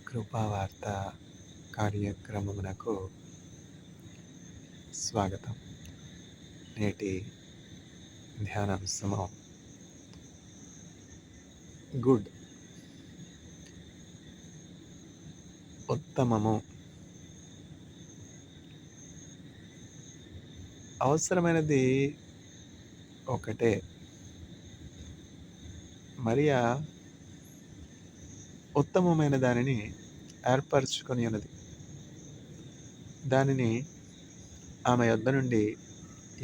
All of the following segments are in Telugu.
కృపావార్త కార్యక్రమమునకు స్వాగతం. నేటి ధ్యానాంశము గుడ్, ఉత్తమము. అవసరమైనది ఒకటే. మరియా ఉత్తమమైన దానిని ఏర్పరచుకొని ఉన్నది. దానిని ఆమె యొద్ద నుండి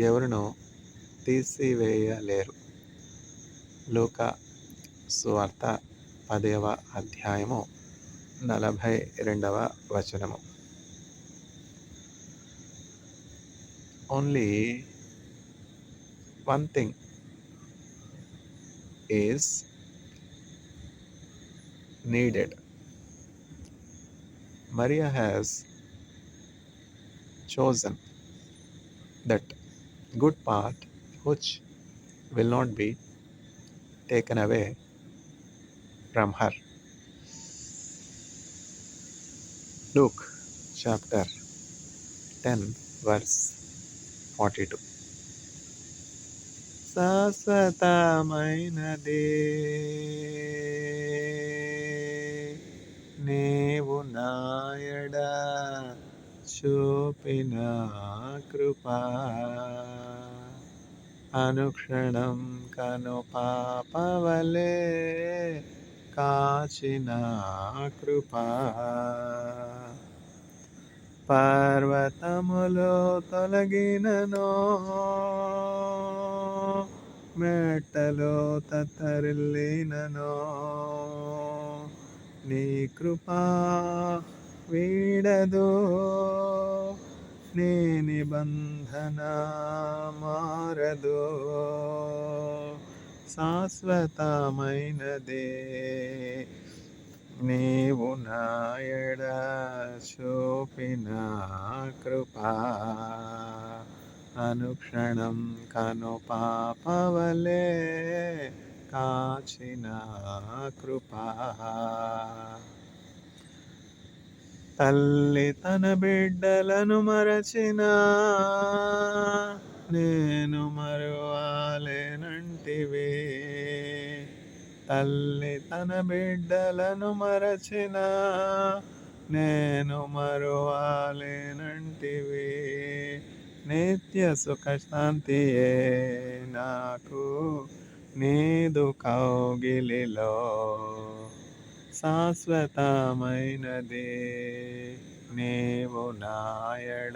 ఎవరునూ తీసివేయలేరు. లూకా సువార్త 10వ అధ్యాయము 42వ వచనము. Only one thing is needed. Maria has chosen that good part which will not be taken away from her. Luke chapter 10 verse 42. శాశ్వతమైనదే నీవు నాయడ చూపిన కృపా, అనుక్షణం కను పాపవలే కాచిన కృపా. పర్వతములో తొలగిననో, మెట్టలో తత్తరిల్లిననో, నీ కృపా వీడదు, నీ నిబంధన మారదు. శాశ్వతమైనదే నీవు నాయడ చూపిన కృపా, అనుక్షణం కను పాపవలే కాచిన కృపా. తల్లి తన బిడ్డలను మరచిన, నేను మరువాలేనంటివే. తల్లి తన బిడ్డలను మరచిన, నేను మరువాలేనంటివే. నిత్య సుఖ శాంతియే నాకు నీదు కౌగిలిలో, శాశ్వతమైనదే నీవు నాయడ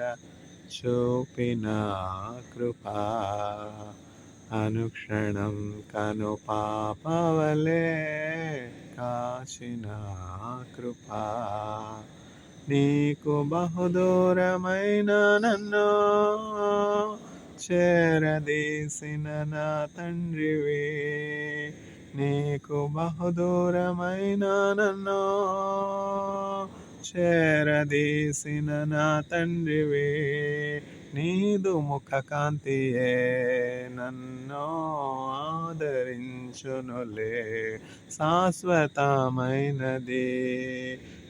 చూపిన కృపా, అనుక్షణం కను పాపవలే కాచిన కృపా. నీకు బహుదూరమైన నన్ను చేరదీసిన నా తండ్రివే. నీకు బహుదూరమైన నన్ను చేరదీసిన నా తండ్రివే. నీదు ముఖ కాంతియే నన్ను ఆదరించునులే. శాశ్వతమైనది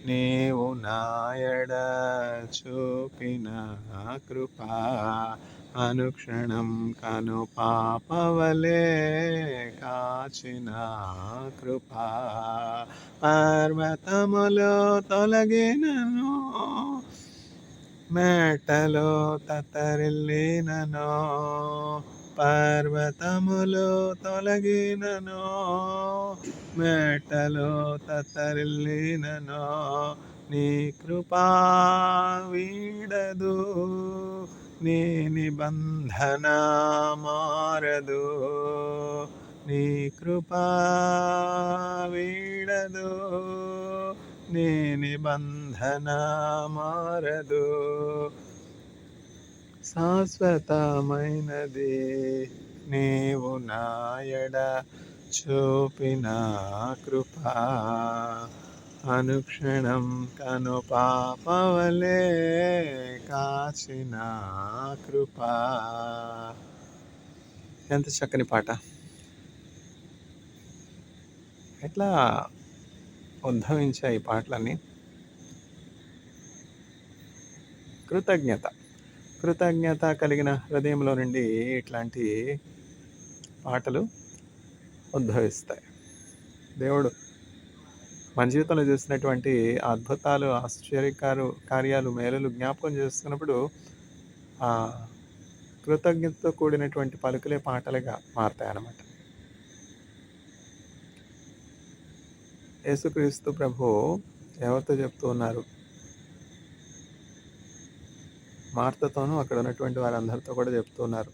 నీవు నాయడ చూపిన కృపా, అనుక్షణం కను పాపవలే కాచిన కృపా. పర్వతములో తొలగినను, మెట్టలో తత్తరిల్లినను, పర్వతములో తొలగినను, మెట్టలో తత్తరిల్లినను, నీ కృపా వీడదు, నీ నిబంధన మారదు. నీ కృపా వీడదు, నీ నిబంధన మారదు. శాశ్వతమైనది నీవు నాయడ చూపిన కృపా, అనుక్షణం కను పాపవలే కాచిన కృపా. ఎంత చక్కని పాట! ఎట్లా ఉద్భవించాయి ఈ పాటలన్నీ? కృతజ్ఞత. కృతజ్ఞత కలిగిన హృదయంలో నుండి ఇట్లాంటి పాటలు ఉద్భవిస్తాయి. దేవుడు మన జీవితంలో చేసినటువంటి అద్భుతాలు, కార్యాలు, మేలులు జ్ఞాపకం చేసుకున్నప్పుడు ఆ కృతజ్ఞతతో కూడినటువంటి పలుకులే పాటలుగా మారతాయన్నమాట. యేసుక్రీస్తు ప్రభువు ఎవరితో చెప్తూ ఉన్నారు? మార్తతోనూ అక్కడ ఉన్నటువంటి వారందరితో కూడా చెప్తూ ఉన్నారు.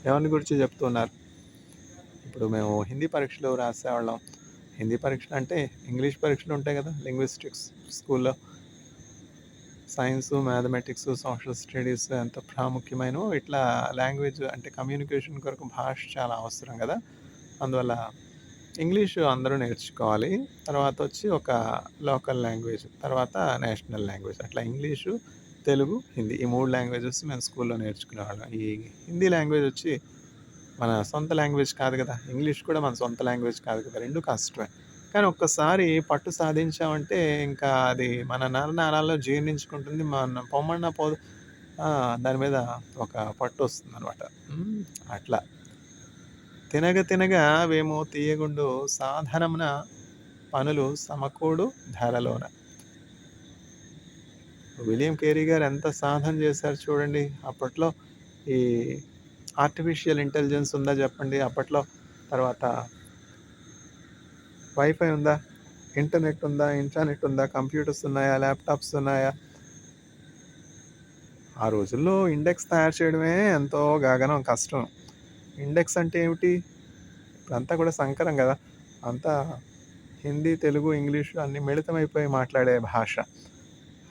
ఎవరిని గురించి చెప్తూ ఉన్నారు? ఇప్పుడు మేము హిందీ పరీక్షలు రాసేవాళ్ళం. హిందీ పరీక్షలు అంటే ఇంగ్లీష్ పరీక్షలు ఉంటాయి కదా! లింగ్విస్టిక్స్ స్కూల్లో సైన్సు, మ్యాథమెటిక్స్, సోషల్ స్టడీస్ ఎంత ప్రాముఖ్యమైనవో ఇట్లా లాంగ్వేజ్ అంటే కమ్యూనికేషన్ కొరకు భాష చాలా అవసరం కదా! అందువల్ల ఇంగ్లీషు అందరూ నేర్చుకోవాలి. తర్వాత వచ్చి ఒక లోకల్ లాంగ్వేజ్, తర్వాత నేషనల్ లాంగ్వేజ్. అట్లా ఇంగ్లీషు, తెలుగు, హిందీ ఈ 3 లాంగ్వేజెస్ మేము స్కూల్లో నేర్చుకునేవాళ్ళం. ఈ హిందీ లాంగ్వేజ్ వచ్చి మన సొంత లాంగ్వేజ్ కాదు కదా! ఇంగ్లీష్ కూడా మన సొంత లాంగ్వేజ్ కాదు కదా! 2 కష్టమే. కానీ ఒక్కసారి పట్టు సాధించామంటే ఇంకా అది మన నరనరాల్లో జీర్ణించుకుంటుంది. మన పొమ్మన్నా పోదు. దాని మీద ఒక పట్టొస్తుందనమాట. అట్లా. తినగ తినగా వేమో తీయగుండు సాధనమున పనులు సమకూడు ధరలోన. విలియం కేరీ గారు ఎంత సాధన చేశారు చూడండి. అప్పట్లో ఈ ఆర్టిఫిషియల్ ఇంటెలిజెన్స్ ఉందా చెప్పండి అప్పట్లో? తర్వాత వైఫై ఉందా? ఇంటర్నెట్ ఉందా? కంప్యూటర్స్ ఉన్నాయా? ల్యాప్‌టాప్స్ ఉన్నాయా? ఆ రోజుల్లో ఇండెక్స్ తయారు చేయడమే ఎంతో గగనం కష్టం. ఇండెక్స్ అంటే ఏమిటి? ఇప్పుడంతా కూడా సంకరం కదా! అంతా హిందీ, తెలుగు, ఇంగ్లీషు అన్నీ మిళితమైపోయి మాట్లాడే భాష.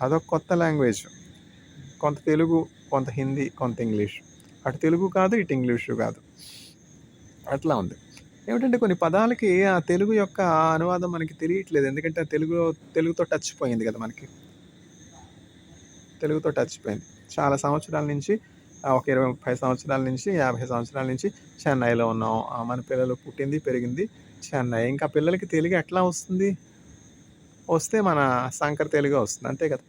అదొక కొత్త లాంగ్వేజ్. కొంత తెలుగు, కొంత హిందీ, కొంత ఇంగ్లీషు. అటు తెలుగు కాదు, ఇటు ఇంగ్లీషు కాదు. అట్లా ఉంది. ఏమిటంటే కొన్ని పదాలకి ఆ తెలుగు యొక్క అనువాదం మనకి తెలియట్లేదు. ఎందుకంటే తెలుగుతో టచ్ పోయింది కదా మనకి. తెలుగుతో టచ్ పోయింది. చాలా సంవత్సరాల నుంచి ఒక 20, 30 సంవత్సరాల నుంచి, 50 సంవత్సరాల నుంచి చెన్నైలో ఉన్నాం. మన పిల్లలు పుట్టింది, పెరిగింది చెన్నై. ఇంకా పిల్లలకి తెలుగు ఎట్లా వస్తుంది? వస్తే మన సంకర తెలుగే వస్తుంది. అంతే కదా!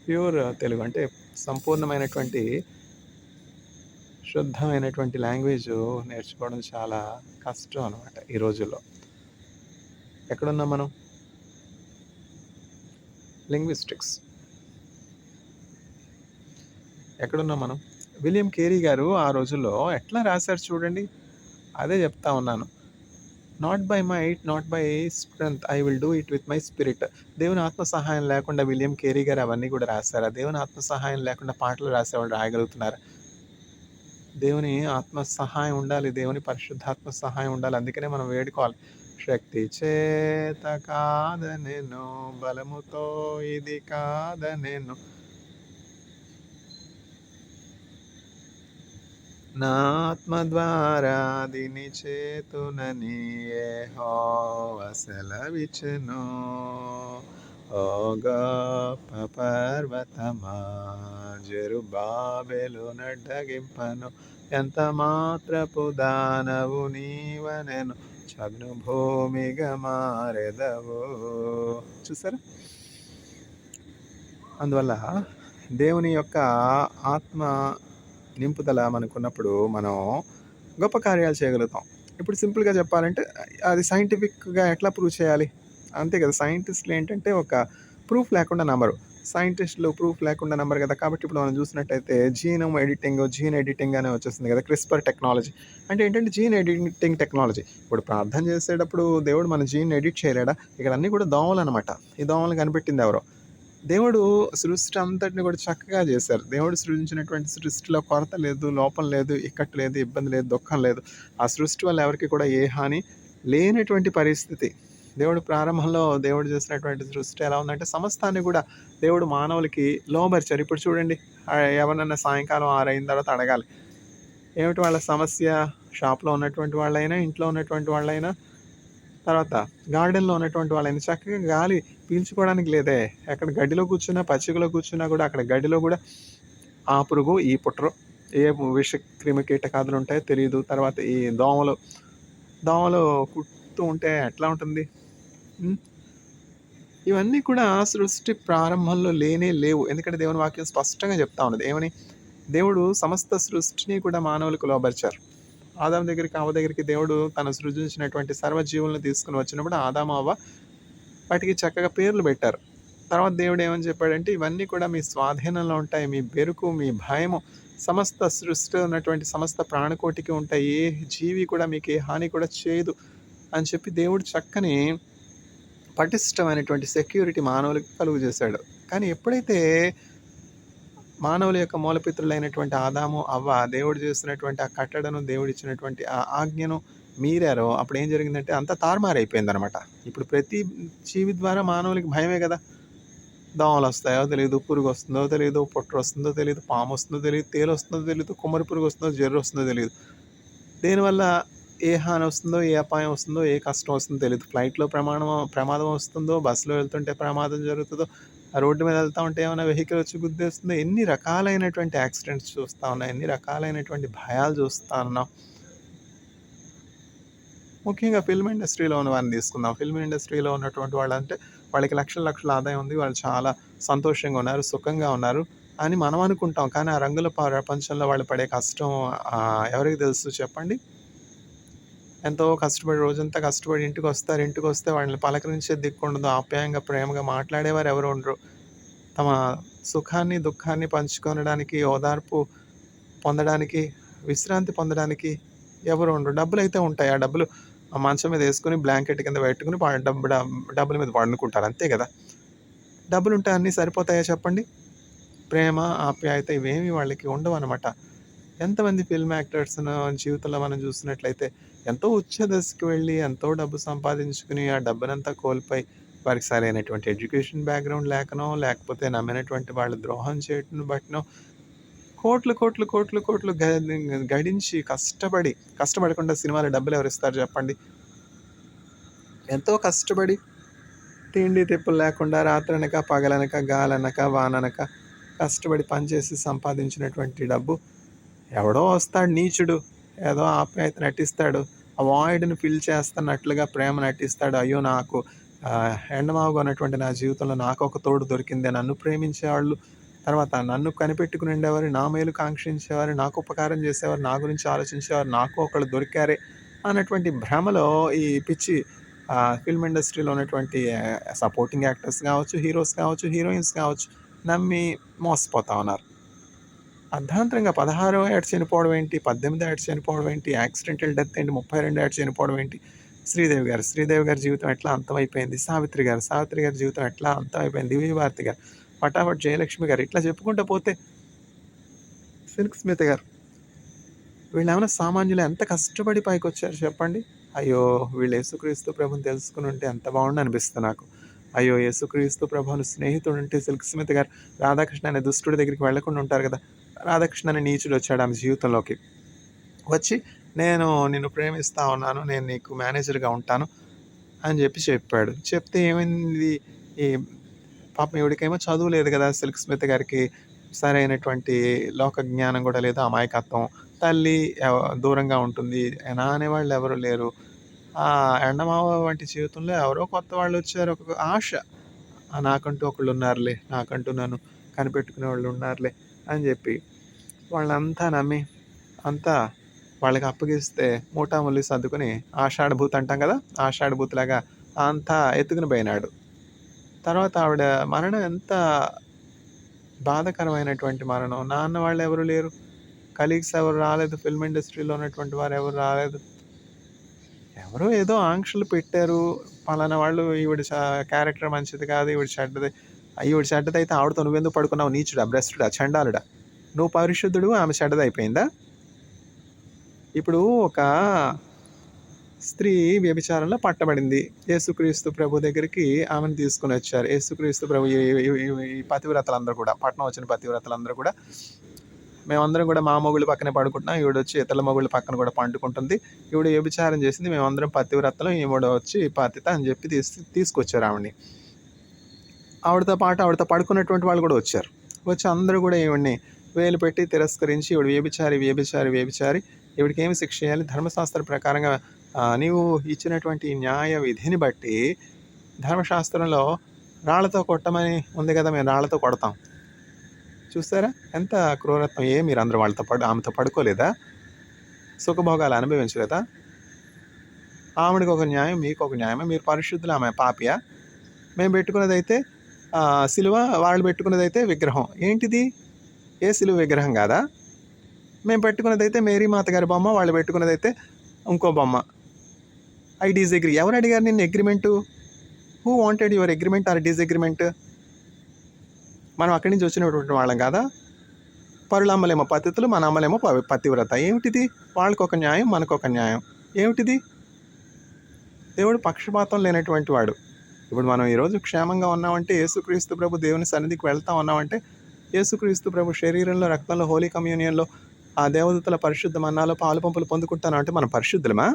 ప్యూర్ తెలుగు అంటే సంపూర్ణమైనటువంటి, శుద్ధమైనటువంటి లాంగ్వేజు నేర్చుకోవడం చాలా కష్టం అనమాట ఈ రోజుల్లో. ఎక్కడున్నాం మనం? లింగ్విస్టిక్స్. ఎక్కడున్నాం మనం? విలియం కేరీ గారు ఆ రోజుల్లో ఎట్లా రాశారు చూడండి. అదే చెప్తా ఉన్నాను. Not by might, not by strength, I will do it with my spirit. దేవుని ఆత్మ సహాయం లేకుండా విలియం కేరీ గారు అవన్నీ కూడా రాశారా? దేవుని ఆత్మ సహాయం లేకుండా పాటలు రాసేవాళ్ళు రాయగలుగుతున్నారా? దేవుని ఆత్మ సహాయం ఉండాలి. దేవుని పరిశుద్ధాత్మ సహాయం ఉండాలి. అందుకనే మనం వేడుకోవాలి. శక్తి చేత కాదనెను, బలముతో ఇది కాదనెను, నా ఆత్మ ద్వారా దీని చేతునని యెహోవా సెలవిచ్చెను. ఓ గొప్ప పర్వతమా, జెరుబ్బాబెలు నడ్డగింపను, ఎంత మాత్రపు దానవు నీవనెను, చగ్ను భూమిగా మారెదవు. చూసారా? అందువల్ల దేవుని యొక్క ఆత్మ నింపుదల మనకున్నప్పుడు మనం గొప్ప కార్యాలు చేయగలుగుతాం. ఇప్పుడు సింపుల్‌గా చెప్పాలంటే అది సైంటిఫిక్‌గా ఎట్లా ప్రూవ్ చేయాలి? అంతే కదా! సైంటిస్టులు ఏంటంటే ఒక ప్రూఫ్ లేకుండా నమ్మరు. సైంటిస్టులు ప్రూఫ్ లేకుండా నమ్మరు కదా! కాబట్టి ఇప్పుడు మనం చూసినట్టయితే జీన్ ఎడిటింగ్ అని వచ్చేస్తుంది కదా! CRISPR technology. అంటే ఏంటంటే జీన్ ఎడిటింగ్ టెక్నాలజీ. ఇప్పుడు ప్రార్థన చేసేటప్పుడు దేవుడు మన జీన్ ఎడిట్ చేయలేడా? ఇక్కడ అన్నీ కూడా దోమలనమాట. ఈ దోమలను కనిపెట్టింది ఎవరో? దేవుడు సృష్టి అంతటిని కూడా చక్కగా చేశారు. దేవుడు సృజించినటువంటి సృష్టిలో కొరత లేదు, లోపం లేదు, ఇక్కట్టు లేదు, ఇబ్బంది లేదు, దుఃఖం లేదు. ఆ సృష్టి వల్ల ఎవరికి కూడా ఏ హాని లేనటువంటి పరిస్థితి. దేవుడు ప్రారంభంలో దేవుడు చేసినటువంటి సృష్టి ఎలా ఉందంటే సమస్తాన్ని కూడా దేవుడు మానవులకి లోబరిచారు. ఇప్పుడు చూడండి, ఎవరినన్నా సాయంకాలం 6 అయిన తర్వాత అడగాలి, ఏమిటి వాళ్ళ సమస్య? షాప్‌లో ఉన్నటువంటి వాళ్ళైనా, ఇంట్లో ఉన్నటువంటి వాళ్ళైనా, తర్వాత గార్డెన్‌లో ఉన్నటువంటి వాళ్ళైనా చక్కగా గాలి పీల్చుకోవడానికి లేదే. ఎక్కడ గడ్డిలో కూర్చున్నా, పచ్చికలో కూర్చున్నా కూడా అక్కడ గడ్డిలో కూడా ఆ పురుగు, ఈ పుట్రో, ఏ విష క్రిమి కీటకాదులు ఉంటాయో తెలీదు. తర్వాత ఈ దోమలు కుడుతూ ఉంటే ఎట్లా ఉంటుంది? ఇవన్నీ కూడా సృష్టి ప్రారంభంలో లేనే లేవు. ఎందుకంటే దేవుని వాక్యం స్పష్టంగా చెప్తా ఉన్నది. ఏమని? దేవుడు సమస్త సృష్టిని కూడా మానవులకు లోబరిచారు. ఆదాము దగ్గరికి, హవ్వ దగ్గరికి దేవుడు తను సృజించినటువంటి సర్వజీవులను తీసుకొని వచ్చినప్పుడు ఆదాము, హవ్వ వాటికి చక్కగా పేర్లు పెట్టారు. తర్వాత దేవుడు ఏమని చెప్పాడంటే, ఇవన్నీ కూడా మీ స్వాధీనంలో ఉంటాయి. మీ బెరుకు, మీ భయము సమస్త సృష్టిలో ఉన్నటువంటి సమస్త ప్రాణకోటికి ఉంటాయి. ఏ జీవి కూడా మీకు ఏ హాని కూడా చేయదు అని చెప్పి దేవుడు చక్కని పటిష్టమైనటువంటి సెక్యూరిటీ మానవులకి కలుగజేశాడు. కానీ ఎప్పుడైతే మానవుల యొక్క మూలపితృలైనటువంటి ఆదాము, హవ్వ దేవుడు చేసినటువంటి ఆ కట్టడను, దేవుడిచ్చినటువంటి ఆ ఆజ్ఞను మీరారో అప్పుడేం జరిగిందంటే అంతా తారుమారైపోయిందనమాట. ఇప్పుడు ప్రతి జీవి ద్వారా మానవులకి భయమే గదా! దోమలొస్తాయో తెలీదు, పురుగొస్తుందో తెలీదు, పుట్రొస్తుందో తెలీదు, పామొస్తుందో తెలీదు, తేలొస్తుందో తెలీదు, కుమ్మరి పురుగొస్తుందో, జర్రొస్తుందో తెలీదు. దేనివల్ల ఏ హానొస్తుందో, ఏ అపాయం వస్తుందో, ఏ కష్టం వస్తుందో తెలీదు. ఫ్లైట్‌లో ప్రమాదం వస్తుందో, బస్సులో వెళ్తుంటే ప్రమాదం జరుగుతదో, ఆ రోడ్డు మీద వెళ్తా ఉంటే ఏమైనా వెహికల్ వచ్చి గుద్దేస్తుందో, ఎన్ని రకాలైనటువంటి యాక్సిడెంట్స్ చూస్తా ఉన్నాం. ఎన్ని రకాలైనటువంటి భయాలు చూస్తా ఉన్నాం. ముఖ్యంగా ఫిల్మ్ ఇండస్ట్రీలో ఉన్న వారిని తీసుకుందాం. ఫిల్మ్ ఇండస్ట్రీలో ఉన్నటువంటి వాళ్ళంటే వాళ్ళకి లక్షల లక్షల ఆదాయం ఉంది. వాళ్ళు చాలా సంతోషంగా ఉన్నారు, సుఖంగా ఉన్నారు అని మనం అనుకుంటాం. కానీ ఆ రంగుల ప్రపంచంలో వాళ్ళు పడే కష్టం ఎవరికి తెలుసు చెప్పండి? ఎంతో కష్టపడి రోజంతా కష్టపడి ఇంటికొస్తారు. ఇంటికొస్తే వాళ్ళని పలకరించే దిక్కుండదు. ఆప్యాయంగా, ప్రేమగా మాట్లాడేవారు ఎవరు ఉండరు. తమ సుఖాన్ని, దుఃఖాన్ని పంచుకొనడానికి, ఓదార్పు పొందడానికి, విశ్రాంతి పొందడానికి ఎవరు ఉండరు. డబ్బులైతే ఉంటాయి. ఆ డబ్బులు ఆ మంచం మీద యేసుకొని బ్లాంకెట్ కింద పెట్టుకొని డబ్బుల మీద పండుకుంటారు. అంతే గదా! డబ్బులుంటే అన్నీ సరిపోతాయా చెప్పండి? ప్రేమ, ఆప్యాయత ఇవేమి వాళ్ళకి ఉండవనమాట. ఎంతమంది ఫిల్మ్ యాక్టర్స్‌ను జీవితంలో మనం చూసినట్లయితే ఎంతో ఉచ్చ దశకి వెళ్ళి, ఎంతో డబ్బు సంపాదించుకుని, ఆ డబ్బునంతా కోల్పోయి, వారికి సరైనటువంటి ఎడ్యుకేషన్ బ్యాక్‌గ్రౌండ్ లేకనో, లేకపోతే నమ్మినటువంటి వాళ్ళు ద్రోహం చేయటం బట్టినో, కోట్లు, కోట్లు, కోట్లు, కోట్లు గడించి కష్టపడకుండా సినిమాలో డబ్బులెవరిస్తారు చెప్పండి? ఎంతో కష్టపడి తిండి తిప్పులు లేకుండా రాత్రనక, పగలనక, గాలనక, వాననక కష్టపడి పనిచేసి సంపాదించినటువంటి డబ్బు ఎవడో వస్తాడు నీచుడు. ఏదో ఆప్యాయత నటిస్తాడు. ఆ వాయిడ్‌ని ఫిల్ చేస్తున్నట్లుగా ప్రేమ నటిస్తాడు. అయ్యో! నాకు ఎండమావుగా ఉన్నటువంటి నా జీవితంలో నాకొక తోడు దొరికిందే. నన్ను ప్రేమించేవాళ్ళు, తర్వాత నన్ను కనిపెట్టుకుని ఉండేవారు, నా మేలు కాంక్షించేవారు, నాకు ఉపకారం చేసేవారు, నా గురించి ఆలోచించేవారు, నాకు ఒకళ్ళు దొరికారే అన్నటువంటి భ్రమలో ఈ పిచ్చి ఫిల్మ్ ఇండస్ట్రీలో ఉన్నటువంటి సపోర్టింగ్ యాక్టర్స్ కావచ్చు, హీరోస్ కావచ్చు, హీరోయిన్స్ కావచ్చు నమ్మి మోసపోతా ఉన్నారు. అర్ధాంతరంగా 16 ఏట చనిపోవడం ఏంటి? 18 ఏట చనిపోవడం ఏంటి? యాక్సిడెంటల్ డెత్ ఏంటి? 32 ఏట చనిపోవడం ఏంటి? శ్రీదేవి గారి జీవితం ఎట్లా అంతమైపోయింది? సావిత్రి గారి జీవితం ఎట్లా అంతమైపోయింది? దివ్యభారతి గారు, ఫటాఫట్ జయలక్ష్మి గారు ఇట్లా చెప్పుకుంటూ పోతే సిల్క్ స్మిత గారు వీళ్ళేమన్నా సామాన్యులు ఎంత కష్టపడి పైకొచ్చారు చెప్పండి? అయ్యో! వీళ్ళు యేసుక్రీస్తు ప్రభువుని తెలుసుకొని ఉంటే ఎంత బావుండు అనిపిస్తుంది నాకు. అయ్యో! యేసుక్రీస్తు ప్రభువుని స్నేహితుడుంటే సిల్క్ స్మిత గారు రాధాకృష్ణ అనే దుష్టుడి దగ్గరికి వెళ్ళకుండా ఉంటారు కదా! రాధాకృష్ణ అనే నీచుడొచ్చాడు ఆమె జీవితంలోకి. వచ్చి నేను నిన్ను ప్రేమిస్తా ఉన్నాను. నేను నీకు మేనేజర్‌గా ఉంటాను అని చెప్పాడు. చెప్తే ఏమైంది? ఈ పాపం ఈవిడకేమో చదువు లేదు గదా! సిల్క్ స్మిత గారికి సరైనటువంటి లోక జ్ఞానం గూడా లేదు. అమాయకత్వం. తల్లి దూరంగా ఉంటుంది. అనేవాళ్ళు ఎవరు లేరు. ఎండమావ వంటి జీవితంలో ఎవరో కొత్త వాళ్ళొచ్చారు. ఒక ఆశ. నాకంటూ ఒకళ్ళున్నారులే. నాకంటూ నన్ను కనిపెట్టుకునేవాళ్ళున్నారులే అని జెప్పి వాళ్ళంతా నమ్మి, అంతా వాళ్ళకి అప్పగిస్తే మూటాముల్లి సర్దుకొని ఆషాఢభూతి అంటాం గదా! ఆషాఢభూతిలాగా అంతా ఎత్తుకుని పోయినాడు. తర్వాత ఆవిడ మరణం ఎంత బాధాకరమైనటువంటి మరణం. నాన్న వాళ్ళెవరు లేరు. కలీగ్స్ ఎవరు రాలేదు. ఫిల్మ్ ఇండస్ట్రీలో ఉన్నటువంటి వారెవరు రాలేదు. ఎవరో ఏదో ఆంక్షలు పెట్టారు. పలానా వాళ్ళు ఈవిడ క్యారెక్టర్ మంచిది కాదు. ఈవిడ చెడ్డది. ఈవిడ చెడ్డదైతే ఆవిడతో నువ్వెందుకు పడుకున్నావు నీచుడా, భ్రష్టుడా, చండాలుడా. నువ్వు పరిశుద్ధుడు, ఆమె చెడ్డదయిపోయిందా? ఇప్పుడు ఒక స్త్రీ వ్యభిచారంలో పట్టబడింది. యేసుక్రీస్తు ప్రభు దగ్గరికి ఆమెను తీసుకొనొచ్చారు. యేసుక్రీస్తు ప్రభు ఈ పతివ్రతలందరూ కూడా, పట్నం వచ్చిన పతివ్రతలందరూ కూడా, మేమందరం కూడా మా మొగుళ్ళ పక్కనే పడుకుంటున్నాం. ఈవిడొచ్చి ఇతరుల మొగుళ్ళ పక్కన కూడా పండుకుంటుంది. ఈవిడ వ్యభిచారం చేసింది. మేమందరం పతివ్రతలం. ఈవిడ వచ్చి పతిత అని చెప్పి తీసుకొచ్చారు ఆవిడని. ఆవిడతో పడుకున్నటువంటి వాళ్ళు కూడా వచ్చారు. వచ్చి అందరూ కూడా ఈవిడ్ని వేలు పెట్టి తిరస్కరించి, ఈవిడ వ్యభిచారి, ఈవిడికేమి శిక్ష చేయాలి? ధర్మశాస్త్ర ప్రకారంగా నీవు ఇచ్చినటువంటి న్యాయ విధిని బట్టి ధర్మశాస్త్రంలో రాళ్ళతో కొట్టమని ఉంది కదా, మేము రాళ్ళతో కొడతాం. చూసారా ఎంత క్రూరత్వం! మీరు అందరూ వాళ్ళతో ఆమెతో పడుకోలేదా? సుఖభోగాలు అనుభవించలేదా? ఆవిడకి ఒక న్యాయం, మీకు ఒక న్యాయమా? మీరు పరిశుద్ధులు, ఆమె పాపియా? మేము పెట్టుకున్నదైతే సిలువ, వాళ్ళు పెట్టుకున్నదైతే విగ్రహం. ఏంటిది? ఏ సిలువ విగ్రహం కాదా? మేము పెట్టుకున్నదైతే మేరీమాత గారి బొమ్మ, వాళ్ళు పెట్టుకున్నదైతే ఇంకో బొమ్మ. I disagree. ఎవరు అడిగారు నిన్ను agreement? Who wanted your agreement or disagreement? మనం అక్కడి నుంచి వచ్చినటువంటి వాళ్ళం కాదా? పరుల అమ్మలేమో పతితులు, మన అమ్మలేమో పతివ్రత. ఏమిటిది? వాళ్ళకు ఒక న్యాయం, మనకు ఒక న్యాయం. ఏమిటిది? దేవుడు పక్షపాతం లేనటువంటి వాడు. ఇప్పుడు మనం ఈరోజు క్షేమంగా ఉన్నామంటే, యేసుక్రీస్తు ప్రభు దేవుని సన్నిధికి వెళ్తా ఉన్నామంటే, యేసుక్రీస్తు ప్రభు శరీరంలో, రక్తంలో, హోలీ కమ్యూనియన్లో, ఆ దేవదూతల పరిశుద్ధ మన్నాలో పాలు పంపులు పొందుకుంటాను అంటే మనం పరిశుద్ధులమా?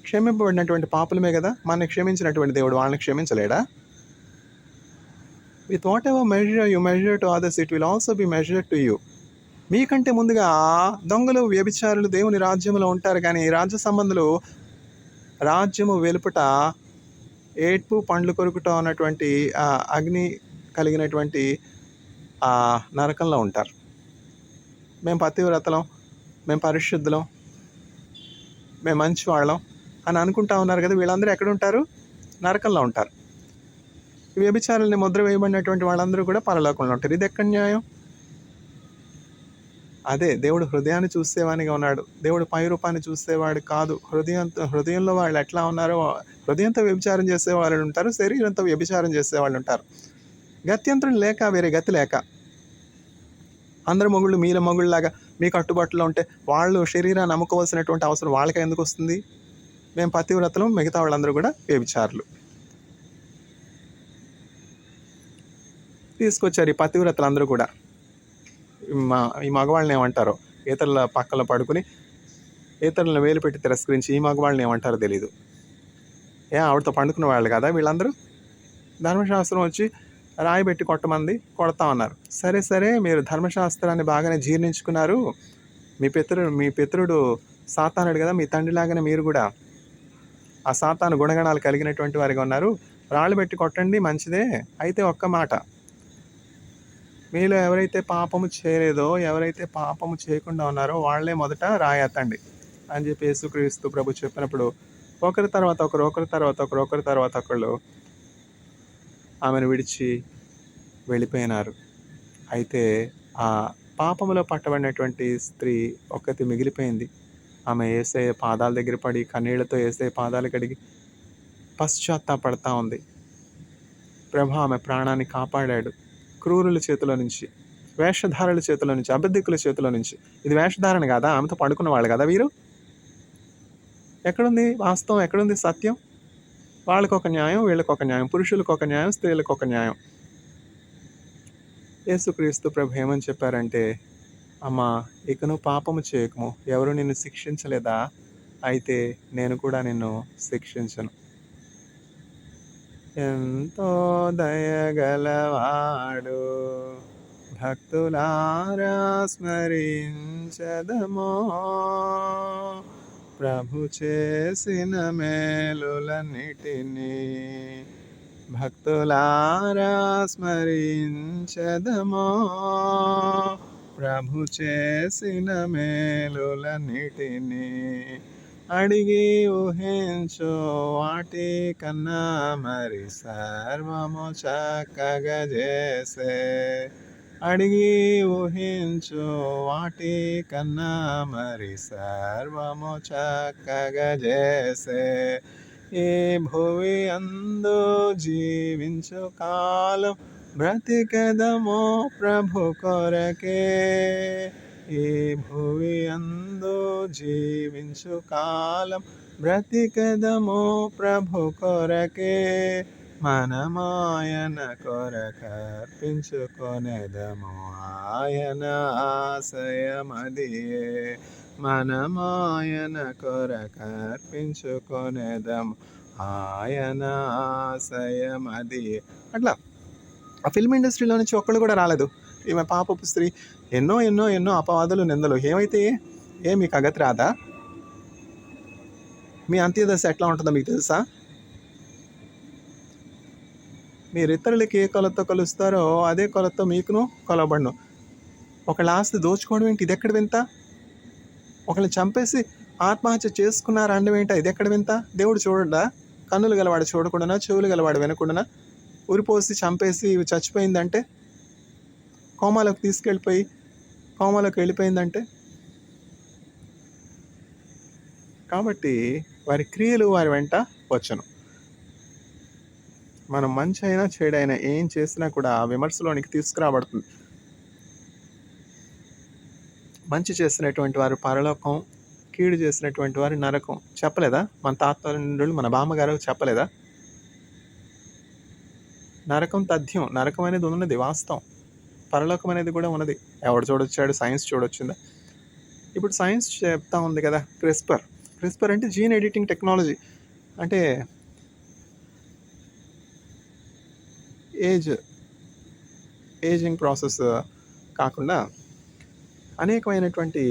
క్షమింపబడినటువంటి పాపులమే కదా. మనల్ని క్షమించినటువంటి దేవుడు వాళ్ళని క్షమించలేడా? With whatever measure you measure to others, it will also be measure to you. మీకంటే ముందుగా దొంగలు, వ్యభిచారులు దేవుని రాజ్యంలో ఉంటారు, కానీ రాజ్య సంబంధులు రాజ్యము వెలుపట ఏడ్పు పండ్లు కొరుకుట ఉన్నటువంటి అగ్ని కలిగినటువంటి నరకంలో ఉంటారు. మేము పతివ్రతలం, మేము పరిశుద్ధులం, మేము మంచి వాళ్ళం అని అనుకుంటా ఉన్నారు కదా. వీళ్ళందరూ ఎక్కడ ఉంటారు? నరకంలో ఉంటారు. వ్యభిచారుల్ని ముద్ర వేయబడినటువంటి వాళ్ళందరూ కూడా పరలోకంలో ఉంటారు. ఇది ఎక్కడ న్యాయం? అదే దేవుడు హృదయాన్ని చూసేవానిగా ఉన్నాడు. దేవుడు పై రూపాన్ని చూసేవాడు కాదు. హృదయంలో వాళ్ళు ఎట్లా ఉన్నారో, హృదయంతో వ్యభిచారం చేసే వాళ్ళు ఉంటారు, శరీరంతో వ్యభిచారం చేసే వాళ్ళు ఉంటారు. గత్యంతరం లేక, వేరే గతి లేక, అందరు మొగుళ్ళు మీల మొగుళ్ళలాగా మీ కట్టుబాటులో ఉంటే వాళ్ళు శరీరాన్ని అమ్ముకోవాల్సినటువంటి అవసరం వాళ్ళకే ఎందుకు వస్తుంది? మేము పతివ్రతలు, మిగతా వాళ్ళందరూ కూడా వ్యభిచారులు. తీసుకొచ్చారు ఈ పతివ్రతలు అందరూ కూడా. ఈ మగవాళ్ళని ఏమంటారో, ఇతరుల పక్కన పడుకుని ఇతరులను వేలు పెట్టి తిరస్కరించి ఈ మగవాళ్ళని ఏమంటారో తెలీదు. ఆవిడతో పండుకున్న వాళ్ళు కదా వీళ్ళందరూ? ధర్మశాస్త్రం వచ్చి రాయి పెట్టి కొట్టమంది, కొడతా ఉన్నారు. సరే, మీరు ధర్మశాస్త్రాన్ని బాగానే జీర్ణించుకున్నారు. మీ పితరుడు సాతానుడు కదా, మీ తండ్రిలాగానే మీరు కూడా ఆ సాతాను గుణగణాలు కలిగినటువంటి వారిగా ఉన్నారు. రాళ్ళు పెట్టి కొట్టండి, మంచిదే. అయితే ఒక్క మాట, మీలో ఎవరైతే పాపము చేయలేదో, ఎవరైతే పాపము చేయకుండా ఉన్నారో వాళ్ళే మొదట రాయెత్తండి అని చెప్పి యేసుక్రీస్తు ప్రభు చెప్పినప్పుడు ఒకరి తర్వాత ఒకరు ఆమెను విడిచి వెళ్ళిపోయినారు. అయితే ఆ పాపములో పట్టబడినటువంటి స్త్రీ ఒక్కతి మిగిలిపోయింది. ఆమె యేసయ్య పాదాల దగ్గర పడి కన్నీళ్లతో యేసయ్య పాదాలు కడిగి పశ్చాత్తాపడతా ఉంది. ప్రభు ఆమె ప్రాణాన్ని కాపాడాడు. క్రూరుల చేతిలో నుంచి, వేషధారుల చేతిలో నుంచి, అబద్ధికుల చేతిలో నుంచి. ఇది వేషధారణ కాదా? ఆమెతో పడుకున్న వాళ్ళు కదా వీరు? ఎక్కడుంది వాస్తవం? ఎక్కడుంది సత్యం? వాళ్ళకొక న్యాయం, వీళ్ళకొక న్యాయం, పురుషులకు ఒక న్యాయం, స్త్రీలకు ఒక న్యాయం. యేసుక్రీస్తు ప్రభు ఏమని చెప్పారంటే, అమ్మా ఇక నువ్వు పాపము చేయకము, ఎవరు నిన్ను శిక్షించలేదా? అయితే నేను కూడా నిన్ను శిక్షించను. ఎంతో దయగలవాడు, భక్తులారా స్మరించదమో, ప్రభు చేసిన మేలులన్నిటినీ భక్తులారా స్మరించదమో, ప్రభు చేసిన మేలులన్నిటినీ అడిగి ఊహించు వాటి కన్నా మరి సర్వము చక్కగా చేసే. అడిగి ఊహించు వాటి కన్నా మరి సర్వము చక్కగా చేసే. ఈ భువి అందు జీవించు కాలం బ్రతికదమో ప్రభు కొరకే. ఈ భువి అందు జీవించు కాలం బ్రతికదమో ప్రభు కొరకే. మనమాయన కొరకర్పించుకొనెదము, ఆయన ఆశయమదియే. మనమాయన కొరకర్పించుకొనెదము, ఆయన ఆశయమదియే. అట్లా ఆ ఫిల్మ్ ఇండస్ట్రీలో నుంచి ఒక్కళ్ళు కూడా రాలేదు. ఈమె పాపపు స్త్రీ ఎన్నో అపవాదులు, నిందలు. ఏమైతే మీకు అగతి రాదా? మీ అంత్యదశ ఎట్లా ఉంటుందో మీకు తెలుసా? మీరు ఇతరులకి ఏ కొలతో కొలుస్తారో అదే కొలతో మీకును కొలవబడును. ఒకళ్ళ ఆస్తి దోచుకోవడం ఏంటి? ఇదెక్కడ వింత? ఒకళ్ళని చంపేసి ఆత్మహత్య చేసుకున్నారు అనడం ఏంటా? ఇదెక్కడ వింత? దేవుడు చూడడా? కన్నులు గలవాడు చూడకుండానా? చెవులు గలవాడు వినకుండానా? ఉరిపోసి చంపేసి ఇవి చచ్చిపోయిందంటే, కోమాలోకి తీసుకెళ్ళిపోయి కోమాలోకి వెళ్ళిపోయిందంటే. కాబట్టి వారి క్రియలు వారి వెంట వచ్చును. మనం మంచి అయినా చెడైనా ఏం చేసినా కూడా విమర్శలోనికి తీసుకురాబడుతుంది. మంచి చేసినటువంటి వారు పరలోకం, కీడు చేసినటువంటి వారు నరకం. చెప్పలేదా మన తాతలు, మన బామ్మగారు చెప్పలేదా? నరకం తథ్యం. నరకం అనేది ఉన్నది, వాస్తవం. పరలోకం అనేది కూడా ఉన్నది. ఎవడు చూడొచ్చాడు? సైన్స్ చూడొచ్చిందా? ఇప్పుడు సైన్స్ చెప్తా ఉంది కదా, క్రిస్పర్ అంటే జీన్ ఎడిటింగ్ టెక్నాలజీ. అంటే ఏజింగ్ ప్రాసెస్ కాకుండా అనేకమైనటువంటి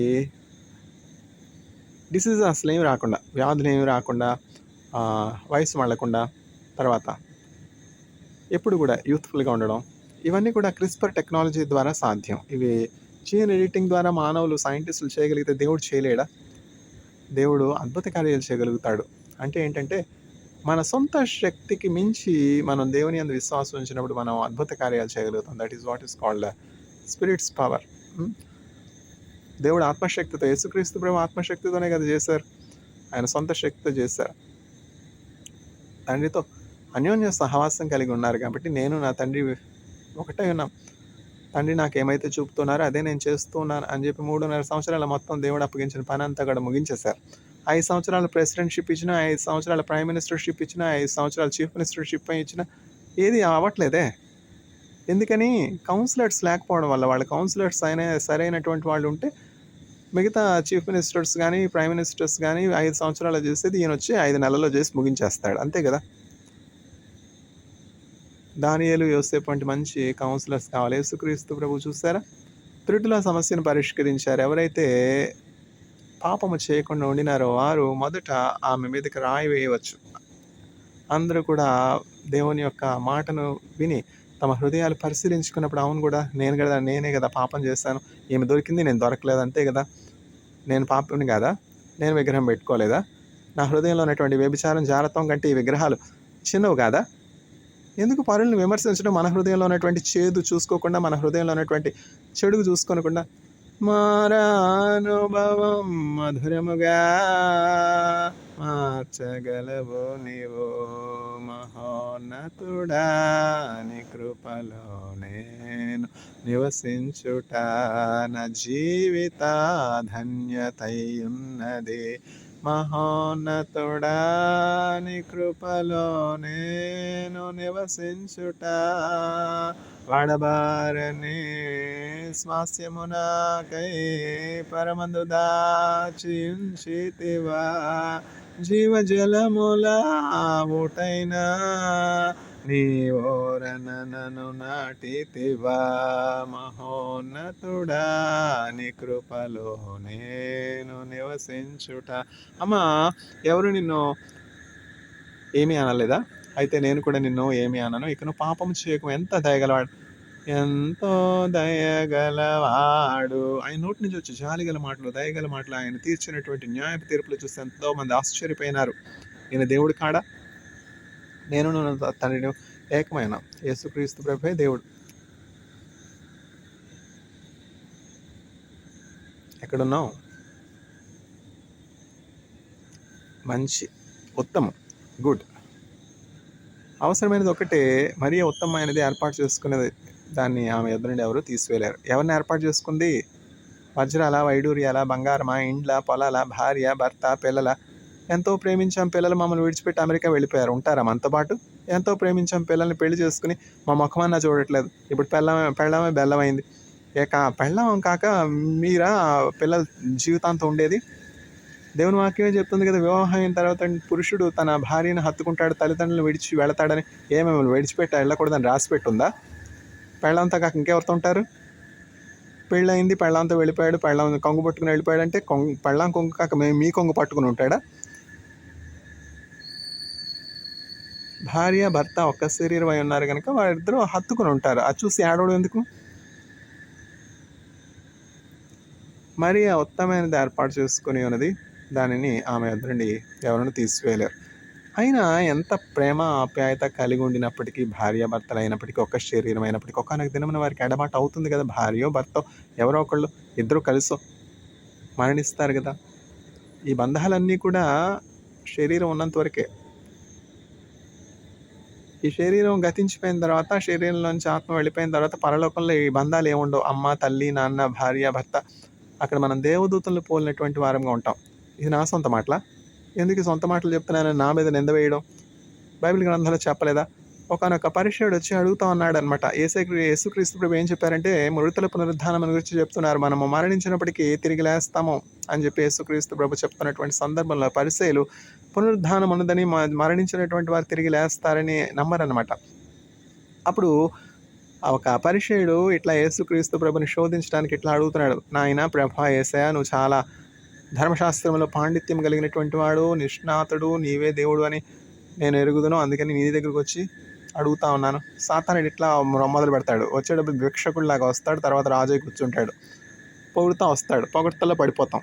డిసీజెస్ అసలు ఏమి రాకుండా, వ్యాధులు ఏమి రాకుండా, వయసు మళ్ళకుండా, తర్వాత ఎప్పుడు కూడా యూత్ఫుల్గా ఉండడం, ఇవన్నీ కూడా క్రిస్పర్ టెక్నాలజీ ద్వారా సాధ్యం. ఇవి జీన్ ఎడిటింగ్ ద్వారా మానవులు, సైంటిస్టులు చేయగలిగితే దేవుడు చేయలేడా? దేవుడు అద్భుత కార్యాలు చేయగలుగుతాడు. అంటే ఏంటంటే, మన సొంత శక్తికి మించి మనం దేవుని యందు విశ్వాసం ఉంచినప్పుడు మనం అద్భుత కార్యాలు చేయగలుగుతాం. That is what is called spirits power. దేవుడు ఆత్మశక్తితో, యేసుక్రీస్తు ప్రభు ఆత్మశక్తితోనే కదా చేశారు. ఆయన సొంత శక్తితో చేశారు. తండ్రితో అన్యోన్య సహవాసం కలిగి ఉన్నారు కాబట్టి నేను నా తండ్రి ఒకటే ఉన్నాం. తండ్రి నాకు ఏమైతే చూపుతున్నారో అదే నేను చేస్తూ ఉన్నాను అని చెప్పి 3.5 సంవత్సరాల మొత్తం దేవుడు అప్పగించిన పని అంతా కూడా ముగించేశారు. 5 సంవత్సరాలు ప్రెసిడెంట్షిప్ ఇచ్చిన, 5 సంవత్సరాల ప్రైమ్ మినిస్టర్షిప్ ఇచ్చిన, 5 సంవత్సరాల చీఫ్ మినిస్టర్షిప్ ఇచ్చిన, ఏది అవ్వట్లేదే. ఎందుకని? కౌన్సిలర్స్ లేకపోవడం వల్ల. వాళ్ళ కౌన్సిలర్స్ సరైనటువంటి వాళ్ళు ఉంటే మిగతా చీఫ్ మినిస్టర్స్ కానీ, ప్రైమ్ మినిస్టర్స్ కానీ 5 సంవత్సరాలు చేసేది ఈయన వచ్చి 5 నెలల్లో చేసి ముగించేస్తాడు. అంతే కదా. దానియేలు, యోసేపు వంటి మంచి కౌన్సిలర్స్ కావాలి. యేసుక్రీస్తు ప్రభు చూసారా, త్రుటిలో సమస్యను పరిష్కరించారు. ఎవరైతే పాపము చేయకుండా ఉండినారో వారు మొదట ఆమె మీదకి రాయి వేయవచ్చు. అందరూ కూడా దేవుని యొక్క మాటను విని తమ హృదయాలు పరిశీలించుకున్నప్పుడు, అవును కూడా నేనే కదా పాపం చేశాను, ఈమె దొరికింది, నేను దొరకలేదు, అంతే కదా, నేను పాపని కాదా, నేను విగ్రహం పెట్టుకోలేదా, నా హృదయంలో ఉన్నటువంటి వ్యభిచారం, జారత్వం కంటే ఈ విగ్రహాలు చిన్నవి కాదా? ఎందుకు పరులను విమర్శించడం? మన హృదయంలో ఉన్నటువంటి చేదు చూసుకోకుండా, మన హృదయంలో ఉన్నటువంటి చెడుగు చూసుకోకుండా, మారానుభవం మధురముగా మార్చగలవు నీవు మహోన్నతుడా, నీ కృపలో నేను నివసించుట నా జీవిత ధన్యతయున్నది. మహోన్నతుడా, నీ కృపలో నేను నివసించుట వాడబారని స్వాస్యమునాకై పరమందు దాచించితివా. జీవజలముల ఊటైనా నీ ఓరన నన్ను నాటితివా. మహోన్నతుడా, నీ కృపలో నేను నివసించుట. అమ్మా, ఎవరు నిన్ను ఏమీ అనలేదా? అయితే నేను కూడా నిన్ను ఏమీ అనను. ఇక నువ్వు పాపం చేయకు. ఎంత దయగలవాడు, ఎంతో దయగలవాడు. ఆయన నోటి నుంచి వచ్చి జాలిగల మాటలు, దయగల మాటలు, ఆయన తీర్చినటువంటి న్యాయపు తీర్పులు చూసి ఎంతో మంది ఆశ్చర్యపోయినారు. ఈయన దేవుడు కాడా? నేను తండ్రిని ఏకమైన యేసుక్రీస్తు ప్రభువే దేవుడు. ఎక్కడున్నావు? మంచి, ఉత్తమం, గుడ్. అవసరమైనది ఒకటే, మరీ ఉత్తమమైనది ఏర్పాటు చేసుకునేది. దాన్ని ఆమె ఎదురు నుండి ఎవరు తీసివేయలేరు. ఎవరిని ఏర్పాటు చేసుకుంది? వజ్రాల, వైడూర్యాల, బంగారమా, ఇండ్ల, పొలాల, భార్య, భర్త, పిల్లల. ఎంతో ప్రేమించాం, పిల్లలు మమ్మల్ని విడిచిపెట్టి అమెరికా వెళ్ళిపోయారు. ఉంటారా మనతో పాటు? ఎంతో ప్రేమించాం, పిల్లల్ని పెళ్లి చేసుకుని మా ముఖమన్నా చూడట్లేదు. ఇప్పుడు పెళ్ళమే బెల్లమైంది. పెళ్ళం కాక మీరా పిల్లల జీవితాంతం ఉండేది? దేవుని వాక్యమే చెప్తుంది కదా, వివాహం అయిన తర్వాత పురుషుడు తన భార్యను హత్తుకుంటాడు, తల్లిదండ్రులను విడిచి వెళతాడని. ఏమేమి విడిచిపెట్టి వెళ్ళకూడదని రాసి పెట్టుందా? పెళ్ళంతా కాక ఇంకెవరితో ఉంటారు? పెళ్ళయింది, పెళ్ళంతో వెళ్ళిపోయాడు, పెళ్ళం కొంగు పట్టుకుని వెళ్ళిపోయాడు అంటే పెళ్ళం కొంగు కాక మీ కొంగు పట్టుకుని ఉంటాడా? భార్య భర్త ఒక్క శరీరం అయి ఉన్నారు కనుక వారిద్దరూ హత్తుకుని ఉంటారు. అది చూసి ఏడవడం ఎందుకు? మరియ ఉత్తమమైనది ఏర్పాటు చేసుకొని ఉన్నది, దానిని ఆమె యొద్ద నుండి ఎవరునూ తీసివేయలేరు. అయినా ఎంత ప్రేమ ఆప్యాయత కలిగి ఉండినప్పటికీ, భార్యాభర్తలు అయినప్పటికీ, ఒక్క శరీరం అయినప్పటికీ, ఒకానొక దినమున వారికి ఎడబాటు అవుతుంది కదా! భార్యో భర్తో ఎవరో ఒకళ్ళు ఇద్దరు కలిసో మరణిస్తారు కదా! ఈ బంధాలన్నీ కూడా శరీరం ఉన్నంత వరకే. ఈ శరీరం గతించిపోయిన తర్వాత, శరీరంలోంచి ఆత్మ వెళ్ళిపోయిన తర్వాత పరలోకంలో ఈ బంధాలు ఏముండవు. అమ్మ, తల్లి, నాన్న, భార్య, భర్త. అక్కడ మనం దేవదూతలను పోలినటువంటి వారంగా ఉంటాం. ఇది నా సొంత మాటలా? ఎందుకు ఈ సొంత మాటలు చెప్తున్నానని నా మీద నింద వేయడం? బైబిల్ గ్రంథంలో చెప్పలేదా? ఒకానొక పరిసయ్యుడు వచ్చి అడుగుతా ఉన్నాడనమాట. యేసుక్రీస్తు ప్రభు ఏం చెప్పారంటే, మృతుల పునరుద్ధానం గురించి చెప్తున్నారు. మనము మరణించినప్పటికీ తిరిగి లేస్తాము అని చెప్పి యేసుక్రీస్తు ప్రభు చెప్తున్నటువంటి సందర్భంలో పరిసయ్యులు పునరుద్ధానం ఉన్నదని, మరణించినటువంటి వారు తిరిగి లేస్తారని నమ్మరనమాట. అప్పుడు ఒక పరిసయ్యుడు ఇట్లా యేసుక్రీస్తు ప్రభుని శోధించడానికి ఇట్లా అడుగుతున్నాడు. నాయనా ప్రభా యేసయ్య, నువ్వు చాలా ధర్మశాస్త్రంలో పాండిత్యం కలిగినటువంటి వాడు, నిష్ణాతుడు, నీవే దేవుడు అని నేను ఎరుగుదును. అందుకని నీ దగ్గరికి వచ్చి అడుగుతా ఉన్నాను. సాతానుడు ఇట్లా మొదలు పెడతాడు. వచ్చేటప్పుడు భిక్షకుడిలాగా వస్తాడు. తర్వాత రాజు కూర్చుంటాడు. పొగుడుతా వస్తాడు. పొగడ్తల్లో పడిపోతాం.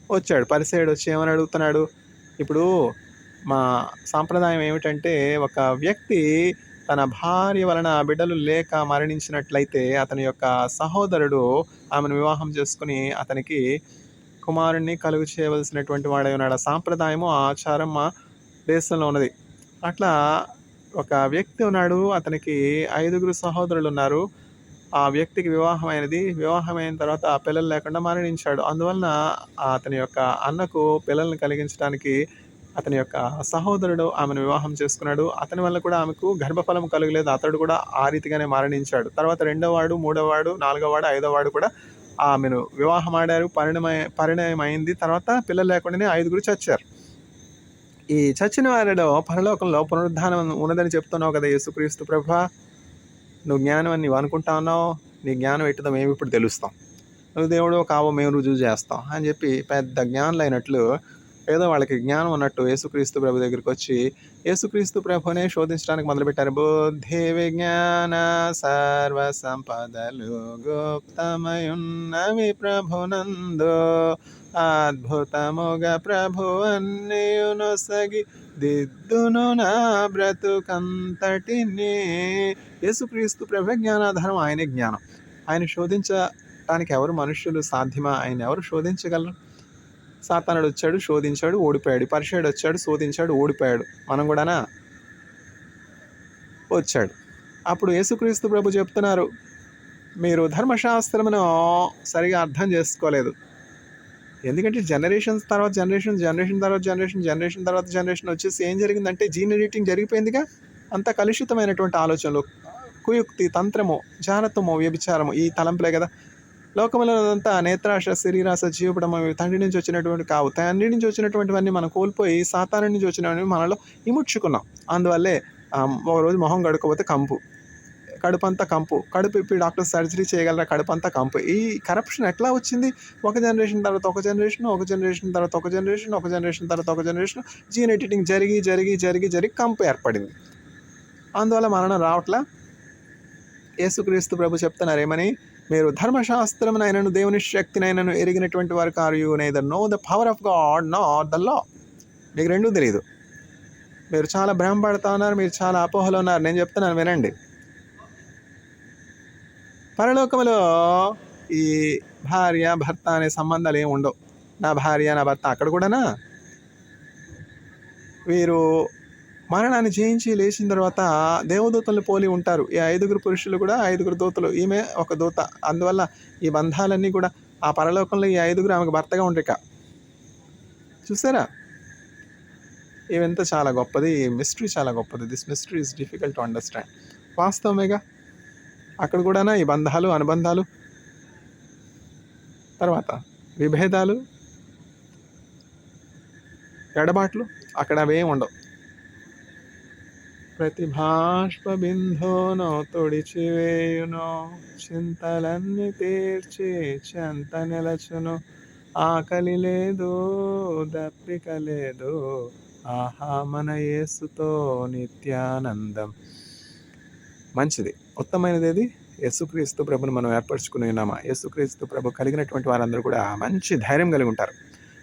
వచ్చాడు పరిసయ్యుడు వచ్చి ఏమని అడుగుతున్నాడు? ఇప్పుడు మా సాంప్రదాయం ఏమిటంటే, ఒక వ్యక్తి తన భార్య వలన బిడ్డలు లేక మరణించినట్లయితే అతని యొక్క సహోదరుడు ఆమెను వివాహం చేసుకుని అతనికి కుమారుణ్ణి కలుగు చేయవలసినటువంటి వాడై ఉన్నాడు. ఆ సాంప్రదాయము, ఆ ఆచారం మా దేశంలో ఉన్నది. అట్లా ఒక వ్యక్తి ఉన్నాడు. అతనికి 5గురు సహోదరులు ఉన్నారు. ఆ వ్యక్తికి వివాహమైన తర్వాత ఆ పిల్లలు లేకుండా మరణించాడు. అందువలన అతని యొక్క అన్నకు పిల్లల్ని కలిగించడానికి అతని యొక్క సహోదరుడు ఆమెను వివాహం చేసుకున్నాడు. అతని వల్ల కూడా ఆమెకు గర్భఫలం కలగలేదు. అతడు కూడా ఆ రీతిగానే మరణించాడు. తర్వాత 2వ వాడు, 3వ వాడు, 4వ వాడు, 5వ వాడు కూడా ఆమెను వివాహం ఆడారు. పరిణయం అయింది. తర్వాత పిల్లలు లేకుండానే 5గురు చచ్చారు. ఈ చచ్చిన వారిలో పరలోకంలో పునరుద్ధానం ఉన్నదని చెప్తున్నావు కదా యేసుక్రీస్తు ప్రభా! నువ్వు జ్ఞానం అని నీవు అనుకుంటా ఉన్నావు. నీ జ్ఞానం ఎట్టుదో మేము ఇప్పుడు తెలుస్తాం. నువ్వు దేవుడో కావో మేము రుజువు చేస్తాం అని చెప్పి పెద్ద జ్ఞానులు అయినట్లు, ఏదో వాళ్ళకి జ్ఞానం ఉన్నట్టు యేసుక్రీస్తు ప్రభు దగ్గరికి వచ్చి యేసుక్రీస్తు ప్రభునే శోధించడానికి మొదలుపెట్టారు. బుద్ధి విజ్ఞాన సర్వ సంపదలు గుప్తమయున్నవి ప్రభునందు, అద్భుతముగా ప్రభు అన్నియునొసగి దిద్దును నా బ్రతుకంతటిని. యేసుక్రీస్తు ప్రభు జ్ఞానాధారం, ఆయనే జ్ఞానం. ఆయన శోధించడానికి ఎవరు మనుష్యులు సాధ్యమా? ఆయన ఎవరు శోధించగలరు? సాతానుడు వచ్చాడు, శోధించాడు, ఓడిపోయాడు. పరిసయ్యుడు వచ్చాడు, శోధించాడు, ఓడిపోయాడు. మనం కూడానా? వచ్చాడు. అప్పుడు యేసుక్రీస్తు ప్రభు చెప్తున్నారు, మీరు ధర్మశాస్త్రమును సరిగా అర్థం చేసుకోలేదు. ఎందుకంటే జనరేషన్స్ తర్వాత జనరేషన్ వచ్చేసి ఏం జరిగిందంటే, జీన్ ఎడిటింగ్ జరిగిపోయిందిగా. అంత కలుషితమైనటువంటి ఆలోచనలు, కుయుక్తి, తంత్రము, జారత్వము, వ్యభిచారము, ఈ తలంపులే కదా. లోకములో అంతా నేత్రాశ, శరీరాశ, జీవపడము తండ్రి నుంచి వచ్చినటువంటి కావు. తండ్రి నుంచి వచ్చినటువంటివన్నీ మనం కోల్పోయి సాతాను నుంచి వచ్చినవన్నీ మనలో ఇముడ్చుకున్నాం. అందువల్లే ఒకరోజు మొహం కడుక్కోపోతే కంపు, కడుపంతా కంపు, కడుపు ఇప్పి డాక్టర్ సర్జరీ చేయగలరా, కడుపంతా కంపు. ఈ కరప్షన్ ఎట్లా వచ్చింది? ఒక జనరేషన్ తర్వాత ఒక జనరేషన్, ఒక జనరేషన్ తర్వాత ఒక జనరేషన్, ఒక జనరేషన్ తర్వాత ఒక జనరేషన్, జీన్ ఎడిటింగ్ జరిగి కంపు ఏర్పడింది. అందువల్ల మరణం రావట్లా. యేసుక్రీస్తు ప్రభు చెప్తున్నారు ఏమని? మీరు ధర్మశాస్త్రమునైనను దేవుని శక్తినైనను ఎరిగినటువంటి వారు car. You neither know the power of God nor the law. మీకు రెండూ తెలియదు. మీరు చాలా భ్రమపడతా ఉన్నారు, మీరు చాలా అపోహలో ఉన్నారు. నేను చెప్తున్నాను వినండి. పరలోకములో ఈ భార్య భర్త అనే సంబంధాలు ఏమి ఉండవు. నా భార్య నా భర్త. అక్కడ కూడానా వీరు మరణాన్ని జయించి లేచిన తర్వాత దేవదూతలను పోలి ఉంటారు. ఈ 5గురు పురుషులు కూడా 5గురు దూతలు, ఈమె ఒక దూత. అందువల్ల ఈ బంధాలన్నీ కూడా ఆ పరలోకంలో ఈ 5గురు ఆమెకు భర్తగా ఉండరిక. చూసారా? ఇవంతా చాలా గొప్పది. ఈ మిస్టరీ చాలా గొప్పది. This mystery is difficult to understand. వాస్తవమేగా. అక్కడ కూడానా ఈ బంధాలు, అనుబంధాలు, తర్వాత విభేదాలు, ఎడబాట్లు, అక్కడ అవేం ఉండవు. ప్రతి బాష్ప బిందువును తుడిచివేయును, చింతలన్నీ తీర్చి చెంత నిలచును. ఆకలి లేదు, దప్పిక లేదు, ఆహా మన యేసుతో నిత్యానందం. మంచిది. ఉత్తమమైనదేది? యేసుక్రీస్తు ప్రభుని మనం ఏర్పరచుకుని ఉన్నామా? యేసుక్రీస్తు ప్రభు కలిగినటువంటి వారందరూ కూడా మంచి ధైర్యం కలిగి ఉంటారు.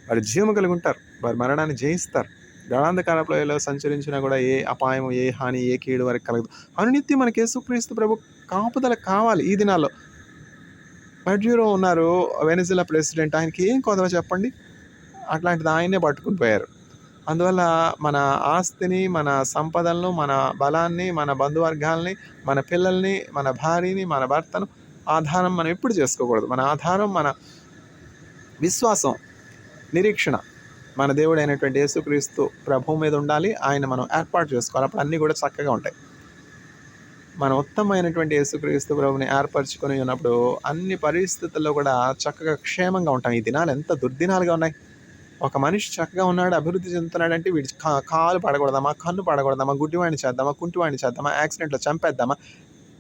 వారు జీవము కలిగి ఉంటారు. వారు మరణాన్ని జయిస్తారు. గాఢాంధకారపు లోయలో సంచరించినా కూడా ఏ అపాయము, ఏ హాని, ఏ కీడు వారికి కలగదు. అనునిత్యం మనకి యేసుక్రీస్తు ప్రభు కాపుదల కావాలి ఈ దినాల్లో. మడ్యూరో ఉన్నారు, వెనిజులా ప్రెసిడెంట్. ఆయనకి ఏం కొదవ చెప్పండి? అట్లాంటిది ఆయన్నే పట్టుకొని పోయారు. అందువల్ల మన ఆస్తిని, మన సంపదలను, మన బలాన్ని, మన బంధువర్గాల్ని, మన పిల్లల్ని, మన భార్యని, మన భర్తను ఆధారం మనం ఎప్పుడు చేసుకోకూడదు. మన ఆధారం మన విశ్వాసం, నిరీక్షణ మన దేవుడైనటువంటి యేసుక్రీస్తు ప్రభువు మీద ఉండాలి. ఆయన మనం ఏర్పాటు చేసుకోవాలి. అప్పుడు అన్నీ కూడా చక్కగా ఉంటాయి. మనం ఉత్తమమైనటువంటి యేసుక్రీస్తు ప్రభువుని ఏర్పరచుకొని ఉన్నప్పుడు అన్ని పరిస్థితుల్లో కూడా చక్కగా క్షేమంగా ఉంటాం. ఈ దినాలు ఎంత దుర్దినాలుగా ఉన్నాయి. ఒక మనిషి చక్కగా ఉన్నాడు, అభివృద్ధి చెందుతున్నాడంటే వీడి కాలు పడకూడదామా, కన్ను పడకూడదామా, గుడ్డివాడిని చేద్దామా, కుంటివాడిని చేద్దామా, యాక్సిడెంట్లో చంపేద్దామా,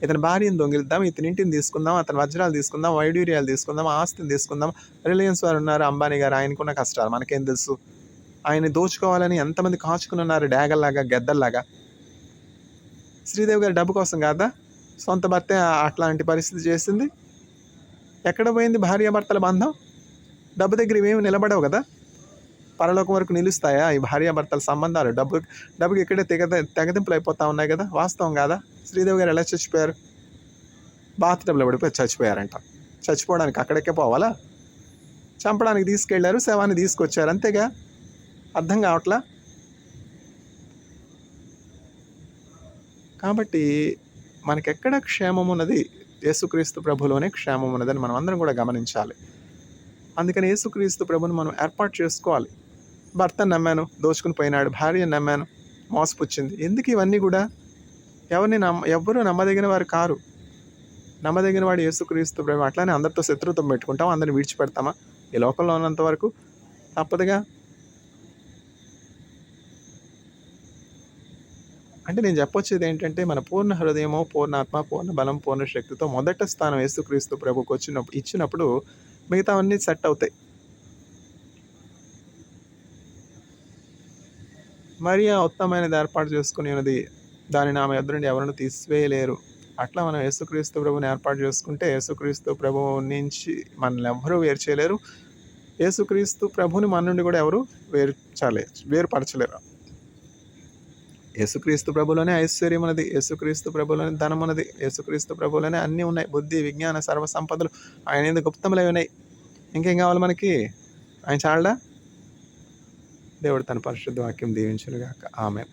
ఇతని భార్యను దొంగిలిద్దాం, ఇతని ఇంటిని తీసుకుందాం, అతని వజ్రాలు తీసుకుందాం, వైడూర్యాలు తీసుకుందాం, ఆస్తిని తీసుకుందాం. రిలయన్స్ వారు ఉన్నారు, అంబానీ గారు, ఆయనకున్న కష్టాలు మనకేం తెలుసు? ఆయన దోచుకోవాలని ఎంతమంది కాచుకుని ఉన్నారు డ్యాగల్లాగా, గెద్దల్లాగా. శ్రీదేవి గారి డబ్బు కోసం కాదా సొంత భర్తే అట్లాంటి పరిస్థితి చేసింది? ఎక్కడ పోయింది భార్యాభర్తల బంధం? డబ్బు దగ్గర ఇవేమి నిలబడవు కదా. పరలోకం వరకు నిలుస్తాయా ఈ భార్యాభర్తల సంబంధాలు? డబ్బుకి ఇక్కడే తెగదింపులు అయిపోతా ఉన్నాయి కదా. వాస్తవం కాదా? శ్రీదేవి గారు ఎలా చచ్చిపోయారు? బాత్ టబ్లో పడిపోయి చచ్చిపోయారంట. చచ్చిపోవడానికి అక్కడికే పోవాలా? చంపడానికి తీసుకెళ్లారు, శవాన్ని తీసుకొచ్చారు, అంతేగా. అర్థం కావట్లా. కాబట్టి మనకెక్కడ క్షేమం ఉన్నది? యేసుక్రీస్తు ప్రభులోనే క్షేమం ఉన్నదని మనం అందరం కూడా గమనించాలి. అందుకని యేసుక్రీస్తు ప్రభుని మనం ఏర్పాటు చేసుకోవాలి. భర్తను నమ్మాను, దోచుకుని పోయినాడు. భార్యను నమ్మాను, మోసపుచ్చింది. ఎందుకు ఇవన్నీ కూడా? ఎవ్వరూ నమ్మదగిన వారు కారు. నమ్మదగిన వాడు యేసుక్రీస్తు ప్రభు. అట్లానే అందరితో శత్రుత్వం పెట్టుకుంటాం, అందరిని విడిచిపెడతామా? ఈ లోకంలో ఉన్నంత వరకు తప్పదుగా. అంటే నేను చెప్పొచ్చేది ఏంటంటే, మన పూర్ణ హృదయము, పూర్ణాత్మ, పూర్ణ బలం, పూర్ణ శక్తితో మొదట స్థానం యేసుక్రీస్తు ప్రభుకు ఇచ్చినప్పుడు మిగతావన్నీ సెట్ అవుతాయి. మరియా ఉత్తమమైనది ఏర్పాటు చేసుకుని ఉన్నది, దానిని ఆమె యొద్ద నుండి ఎవరిని తీసివేయలేరు. అట్లా మనం యేసుక్రీస్తు ప్రభుని ఏర్పాటు చేసుకుంటే యేసుక్రీస్తు ప్రభువు నుంచి మనల్ని ఎవ్వరూ వేరు చేయలేరు. యేసుక్రీస్తు ప్రభుని మన నుండి కూడా ఎవరు వేరుపరచలేరు. యేసుక్రీస్తు ప్రభులోనే ఐశ్వర్యం ఉన్నది, యేసుక్రీస్తు ప్రభులోనే ధనం ఉన్నది, యేసుక్రీస్తు ప్రభులోనే అన్నీ ఉన్నాయి. బుద్ధి, విజ్ఞాన, సర్వ సంపదలు ఆయన ఎందుకు గుప్తములై ఉన్నాయి. ఇంకేం కావాలి మనకి? ఆయన చాలడా? దేవుడు తన పరిశుద్ధ వాక్యం దీవించునుగాక. ఆమేన్.